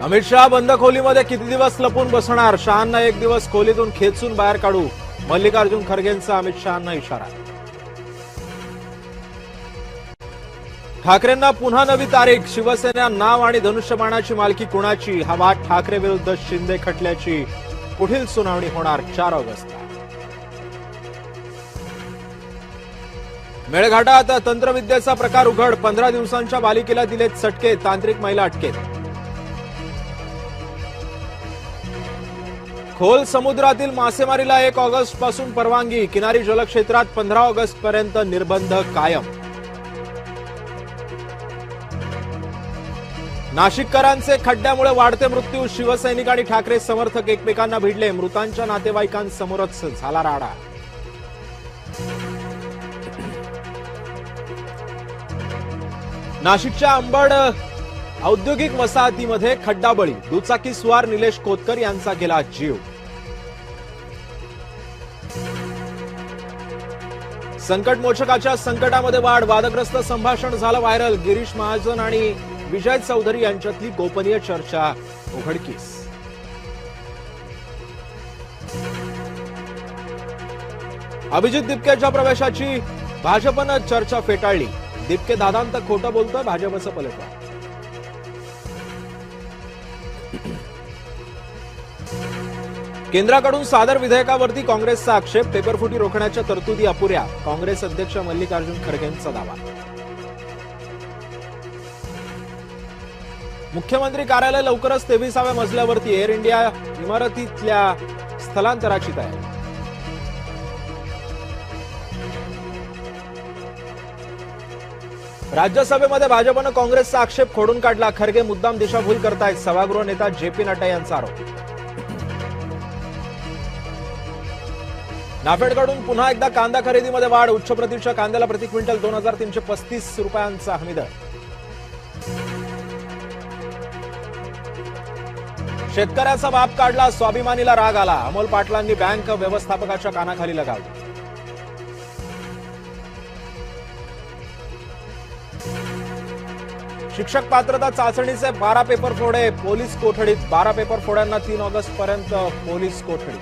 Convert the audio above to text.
अमित शहा बंद खोलीमध्ये किती दिवस लपून बसणार? शहांना एक दिवस खोलीतून खेचून बाहेर काढू, मल्लिकार्जुन खरगेंचा अमित शहांना इशारा. ठाकरेंना पुन्हा नवी तारीख. शिवसेना नाव आणि धनुष्यबाणाची मालकी कुणाची? हा वाद ठाकरे विरुद्ध शिंदे खटल्याची पुढील सुनावणी होणार 4 ऑगस्टला. मेळघाटात तंत्रविद्येचा प्रकार उघड. 15 दिवसांच्या बालिकेला दिलेत चटके, तांत्रिक महिला अटकेत. खोल समुद्रातील मासेमारीला 1 ऑगस्ट पासून परवानगी. किनारी जलक्षेत्रात 15 ऑगस्ट पर्यंत निर्बंध कायम. नाशिककरांचे खड्ड्यामुळे वाढते मृत्यू. शिवसैनिक आणि ठाकरे समर्थक एकमेकांना भिडले. मृतांच्या नातेवाईकांसमोरच झाला राडा. नाशिकच्या अंबड औद्योगिक वसाहतीमध्ये खड्डाबळी. दुचाकी स्वार निलेश कोतकर यांचा गेला जीव. संकटमोचकाच्या संकटामध्ये वाढ. वादग्रस्त संभाषण झालं व्हायरल. गिरीश महाजन आणि विजय चौधरी यांच्यातली गोपनीय चर्चा उघडकीस. अभिजित दिपकेच्या प्रवेशाची भाजपनं चर्चा फेटाळली. दिपके दादांत खोटं बोलतोय, भाजपचं पलटवार. केंद्राकडून सादर विधेयकावरती काँग्रेसचा आक्षेप. पेपरफुटी रोखण्याच्या तरतुदी अपुऱ्या. काँग्रेस अध्यक्ष मल्लिकार्जुन खरगेंचा दावा. मुख्यमंत्री कार्यालय लवकरच 23व्या मजल्यावरती. एअर इंडिया इमारतीतल्या स्थलांतराची तयारी. राज्यसभेमध्ये भाजपनं काँग्रेसचा आक्षेप खोडून काढला. खरगे मुद्दाम दिशाभूल करतायत. सभागृह नेता जेपी नड्डा यांचा आरोप. नाफेडकडून पुन्हा एकदा कांदा खरेदीमध्ये वाढ. उच्च प्रतीच्या कांद्याला प्रति क्विंटल 2335 रुपयांचा हमीदर. शेतकऱ्याचा बाप काढला. स्वाभिमानीला राग आला. अमोल पाटलांनी बँक व्यवस्थापकाच्या कानाखाली लगावली. शिक्षक पात्रता चाचणीचे 12 पेपर फोडे. पोलीस कोठडीत. 12 पेपर फोड्यांना 3 ऑगस्ट पर्यंत पोलीस कोठडी.